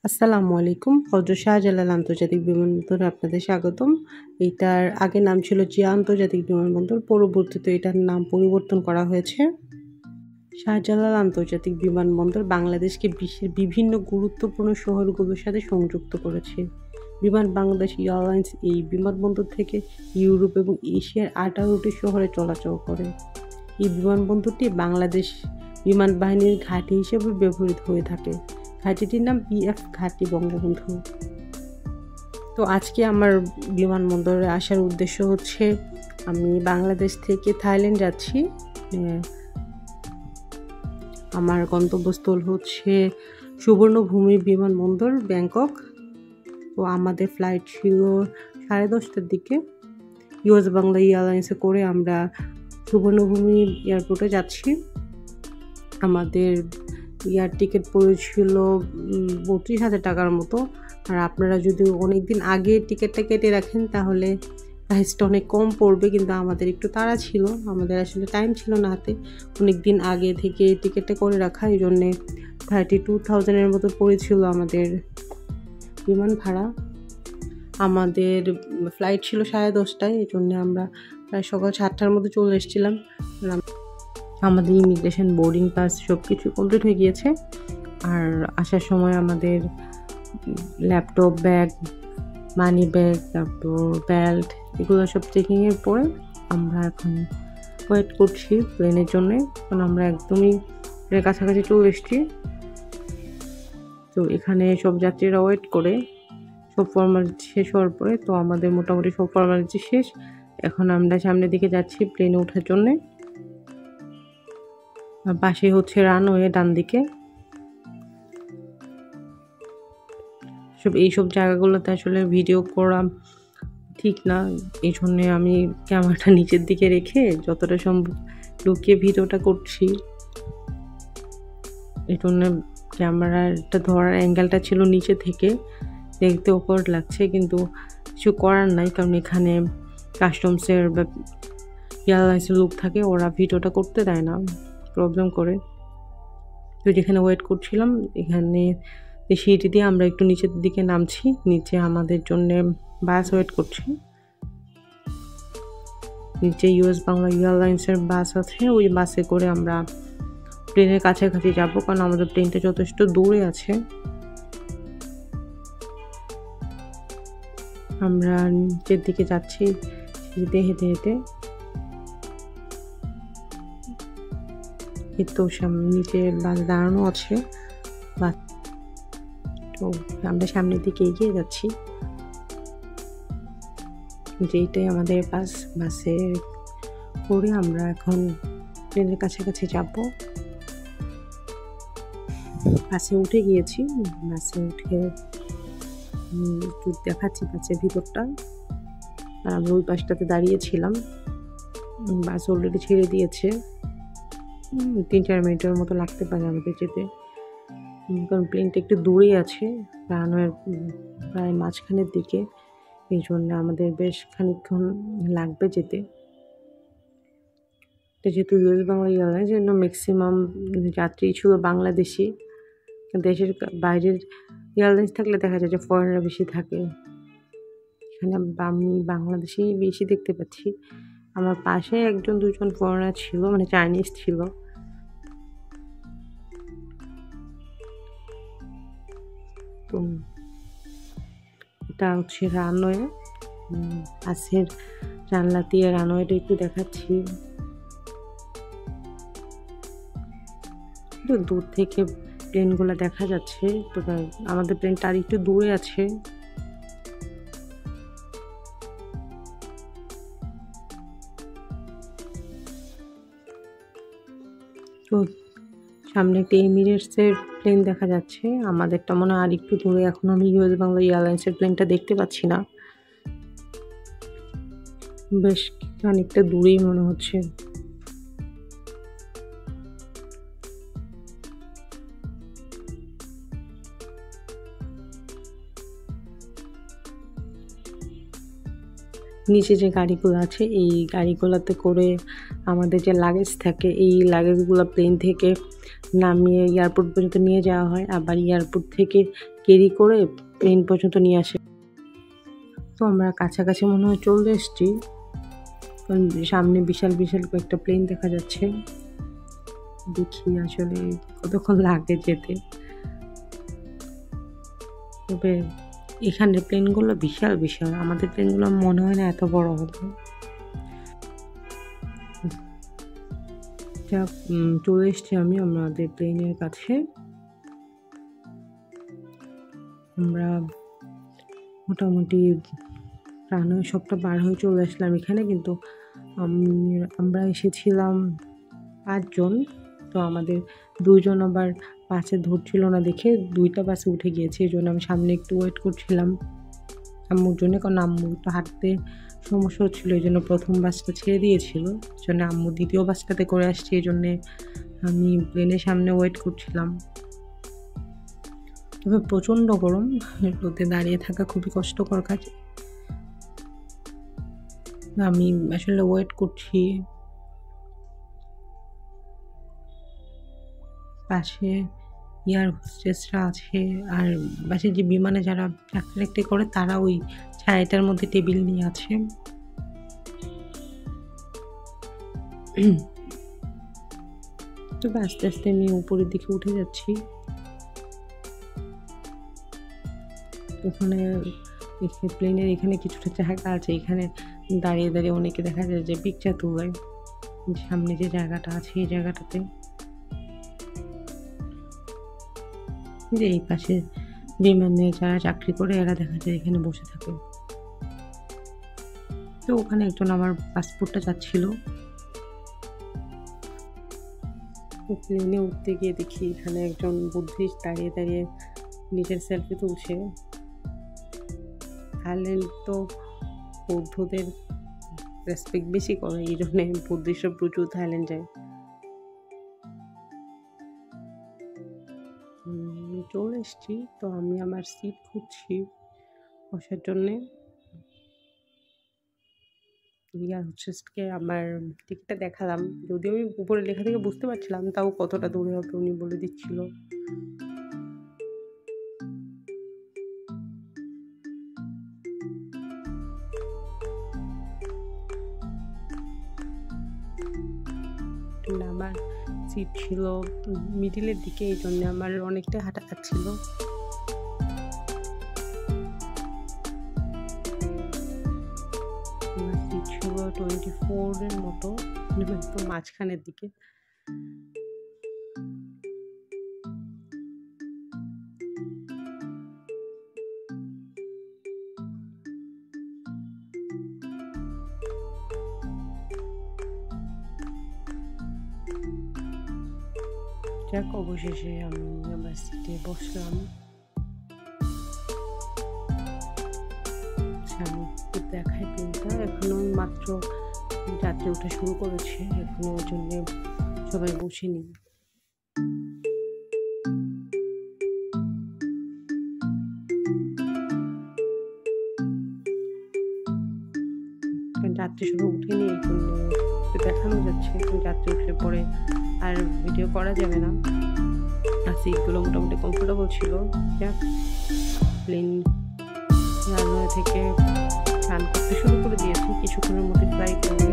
আসসালামু আলাইকুম। হযরত শাহজালাল আন্তর্জাতিক বিমানবন্দরে আপনাদের স্বাগতম। এটার আগে নাম ছিল জিয়া আন্তর্জাতিক বিমানবন্দর। পরবর্তীতে এটার নাম পরিবর্তন করা হয়েছে। শাহজালাল আন্তর্জাতিক বিমানবন্দর বাংলাদেশকে বিশ্বের বিভিন্ন গুরুত্বপূর্ণ শহরগুলোর সাথে সংযুক্ত করেছে। বিমান বাংলাদেশ এয়ারলাইন্স এই বিমানবন্দর থেকে ইউরোপ এবং এশিয়ার 18টি শহরে চলাচল করে। এই বিমানবন্দরটি বাংলাদেশ বিমান বাহিনীর ঘাঁটি হিসেবে ব্যবহৃত হয়ে থাকে। ঘাঁটিটির নাম বিএফ ঘাঁটি বঙ্গবন্ধু। তো আজকে আমার বিমানবন্দরে আসার উদ্দেশ্য হচ্ছে আমি বাংলাদেশ থেকে থাইল্যান্ড যাচ্ছি। আমার গন্তব্যস্থল হচ্ছে সুবর্ণভূমি বিমানবন্দর ব্যাংকক। তো আমাদের ফ্লাইট ছিল 10:30টার দিকে। ইউএস বাংলা এয়ারলাইন্সে করে আমরা সুবর্ণভূমি এয়ারপোর্টে যাচ্ছি। আমাদের এয়ার টিকিট পড়েছিল 32,000 টাকার মতো। আর আপনারা যদি অনেক দিন আগে টিকিটটা কেটে রাখেন তাহলে প্রাইসটা অনেক কম পড়বে, কিন্তু আমাদের একটু তাড়া ছিল, আমাদের আসলে টাইম ছিল না হাতে। অনেক দিন আগে থেকে টিকিটটা করে রাখা, এই জন্যে 32,000-এর মতো পড়েছিল আমাদের বিমান ভাড়া। আমাদের ফ্লাইট ছিল 10:30টায়, এই জন্যে আমরা প্রায় সকাল 7টার মধ্যে চলে এসেছিলাম। আমাদের ইমিগ্রেশন, বোর্ডিং পাস সব কিছু কমপ্লিট হয়ে গিয়েছে। আর আসার সময় আমাদের ল্যাপটপ, ব্যাগ, মানি ব্যাগ, তারপর বেল্ট, এগুলো সব চেকিংয়ের পরে আমরা এখন ওয়েট করছি প্লেনের জন্যে। কারণ আমরা একদমই প্লেনের কাছাকাছি চলে এসেছি। তো এখানে সব যাত্রীরা ওয়েট করে সব ফর্মালিটি শেষ হওয়ার পরে, তো আমাদের মোটামুটি সব ফর্মালিটি শেষ। এখন আমরা সামনের দিকে যাচ্ছি প্লেনে ওঠার জন্যে। পাশে হচ্ছে রানওয়ে ডান দিকে। এইসব জায়গাগুলোতে আসলে ভিডিও করা ঠিক না, এই জন্যে আমি ক্যামেরাটা নিচের দিকে রেখে যতটা সম্ভব লুকিয়ে ভিডিওটা করছি। এই জন্যে ক্যামেরাটা ধরার অ্যাঙ্গেলটা ছিল নিচে থেকে, দেখতে অকওয়ার্ড লাগছে, কিন্তু কিছু করার নাই, কারণ এখানে কাস্টমসের বা এয়ারলাইন্সের লোক থাকে, ওরা ভিডিওটা করতে দেয় না, প্রবলেম করে। তো যেখানে ওয়েট করছিলাম এখানে সিঁড়ি দিয়ে আমরা একটু নিচের দিকে নামছি। নিচে আমাদের জন্য বাস ওয়েট করছে। নিচে ইউএস বাংলা এয়ারলাইন্সের বাস আছে, ওই বাসে করে আমরা প্লেনের কাছাকাছি যাব, কারণ আমাদের প্লেনটা যথেষ্ট দূরে আছে। আমরা নিচের দিকে যাচ্ছি সিঁড়িতে হেঁটে হেঁটে। এই তো সামনে নিচে বাস দাঁড়ানো আছে, তো আমরা সামনের দিকে এগিয়ে যাচ্ছি। যেটাই আমাদের বাসে করে আমরা এখন প্লেনের কাছাকাছি যাব। বাসে উঠে গিয়েছি। বাসে উঠে একটু দেখাচ্ছি বাসের ভিতরটা। আর আমরা ওই পাশটাতে দাঁড়িয়েছিলাম। বাস অলরেডি ছেড়ে দিয়েছে। 3-4 মিনিটের মতো লাগতে পারে আমাদের যেতে, কারণ প্লেনটা একটু দূরে আছে, রানওয়ের প্রায় মাঝখানের দিকে, এই জন্য আমাদের বেশ খানিকক্ষণ লাগবে যেতে। যেহেতু ইউএস বাংলা এয়ারলাইন্স, জন্য ম্যাক্সিমাম যাত্রী ছিল বাংলাদেশি। দেশের বাইরের এয়ারলাইন্স থাকলে দেখা যায় যে ফরেনার বেশি থাকে। এখানে আমি বাংলাদেশি বেশি দেখতে পাচ্ছি। আমার পাশে 1-2জন ফরেনার ছিল, মানে চাইনিজ ছিল। তো এটা হচ্ছে রানওয়ে। বাসের জানলা দিয়ে রানওয়েটা একটু দেখাচ্ছি। দূর থেকে প্লেনগুলো দেখা যাচ্ছে, তো আমাদের প্লেনটা আর একটু দূরে আছে। তো সামনে একটা এমিরেটসের প্লেন দেখা যাচ্ছে, আমাদেরটা মনে হয় আর একটু দূরে। এখন আমি ইউএস বাংলা এয়ারলাইন্সের প্লেনটা দেখতে পাচ্ছি না, বেশ খানিকটা দূরেই মনে হচ্ছে। নিচে যে গাড়িগুলো আছে, এই গাড়িগুলোতে করে আমাদের যে লাগেজ থাকে, এই লাগেজগুলো প্লেন থেকে নামিয়ে এয়ারপোর্ট পর্যন্ত নিয়ে যাওয়া হয়, আবার এয়ারপোর্ট থেকে ক্যারি করে প্লেন পর্যন্ত নিয়ে আসে। তো আমরা কাছাকাছি মনে হয় চলে এসেছি, কারণ সামনে বিশাল বিশাল কয়েকটা প্লেন দেখা যাচ্ছে। দেখি আসলে কতক্ষণ লাগে যেতে। তবে এখানে প্লেনগুলো বিশাল বিশাল, আমাদের প্লেনগুলো মনে হয় না এত বড় হবে। চলে এসছি আমি আমাদের প্লেনের কাছে। আমরা মোটামুটি রানওয়ে সবটা পার হয়ে চলে আসলাম এখানে, কিন্তু আমরা এসেছিলাম 5 জন। তো আমাদের 2 জন আবার বাসে ধরছিল না দেখে 2টা বাসে উঠে গিয়েছে, এই জন্য আমি সামনে একটু ওয়েট করছিলাম আম্মুর জন্য, কারণ আম্মু একটু হাঁটতে সমস্যা হচ্ছিলো, এই জন্য প্রথম বাসটা ছেড়ে দিয়েছিল, এই জন্য আম্মু দ্বিতীয় বাসটাতে করে আসছে, এই জন্যে আমি প্লেনের সামনে ওয়েট করছিলাম। তবে প্রচণ্ড গরম, রোদে দাঁড়িয়ে থাকা খুবই কষ্টকর কাজ। আমি আসলে ওয়েট করছি, পাশে এয়ার হোস্টেসরা আছে, আর পাশে যে বিমানে যারা চাকরি করে তারা ওই ছায়াটার মধ্যে টেবিল নিয়ে আছে। তবে আস্তে আস্তে আমি উপরের দিকে উঠে যাচ্ছি। ওখানে প্লেনের এখানে কিছুটা জায়গা আছে, এখানে দাঁড়িয়ে দাঁড়িয়ে অনেকে দেখা যায় যে পিকচার তোলে। সামনে যে জায়গাটা আছে এই জায়গাটাতে, যে এই পাশে বিমানে যারা চাকরি করে এরা দেখা যায় এখানে বসে থাকে। তো ওখানে একজন আমার পাসপোর্টটা চাচ্ছিল। প্লেনে উঠতে গিয়ে দেখি এখানে একজন বুদ্ধিস্ট দাঁড়িয়ে দাঁড়িয়ে নিজের সেলফি তুলছে। থাইল্যান্ড তো বৌদ্ধদের রেসপেক্ট বেশি করে, এই জন্য বুদ্ধিস্টরা প্রচুর থাইল্যান্ড যায়। চলে এসছি, তো আমি আমার সিট খুঁজছি বসার জন্যে। এয়ার হোস্টেসকে আমার টিকিটটা দেখালাম, যদিও আমি উপরে লেখা থেকে বুঝতে পারছিলাম, তাও কতটা দূরে হবে উনি বলে দিচ্ছিল। আমার সিট ছিল মিডিলের দিকে, এই জন্য আমার অনেকটা হাঁটা যাচ্ছিল। আমার সিট ছিল 24-এর মতো, একদম মাঝখানের দিকে। যাক, অবশেষে আমি আমার সিটে বসলাম। আমি দেখাই প্লেনটা এখনো মাত্র যাত্রী ওঠা শুরু করেছে, এখনো ওই জন্য সবাই বসেনি। যাত্রী সবাই উঠেনি, এই জন্য দেখানো যাচ্ছে, যাত্রী উঠলে পরে আর ভিডিও করা যাবে না। আর সিটগুলো মোটামুটি কমফোর্টেবল ছিল। যাক, প্লেন রানওয়ে থেকে রান করতে শুরু করে দিয়েছি, কিছুক্ষণের মধ্যে ফ্লাই করবে।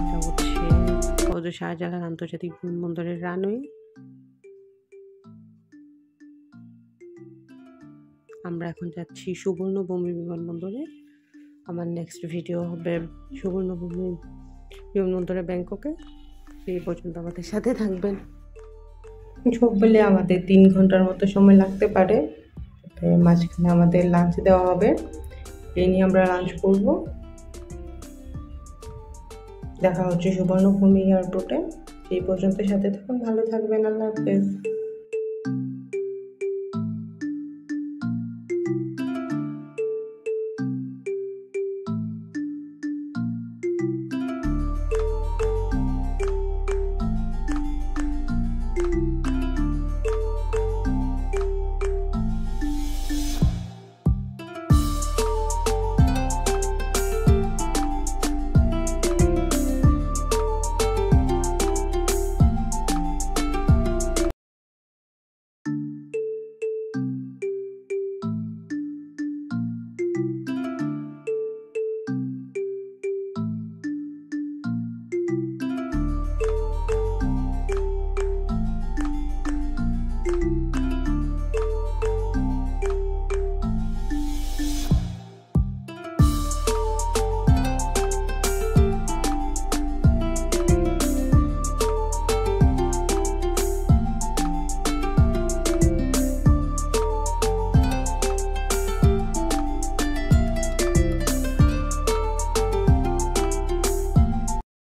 এটা হচ্ছে হযরত শাহজালাল আন্তর্জাতিক বিমানবন্দরের রানওয়ে। আমরা এখন যাচ্ছি সুবর্ণভূমি বিমানবন্দরে। আমার নেক্সট ভিডিও হবে সুবর্ণভূমি বিমানবন্দরে ব্যাংককে। সেই পর্যন্ত আমাদের সাথে থাকবেন। সব বলে আমাদের 3 ঘন্টার মতো সময় লাগতে পারে, মাঝখানে আমাদের লাঞ্চ দেওয়া হবে, এই নিয়ে আমরা লাঞ্চ করব। দেখা হচ্ছে সুবর্ণভূমি এয়ারপোর্টে। সেই পর্যন্ত সাথে থাকুন, ভালো থাকবেন, আল্লাহ হাফেজ।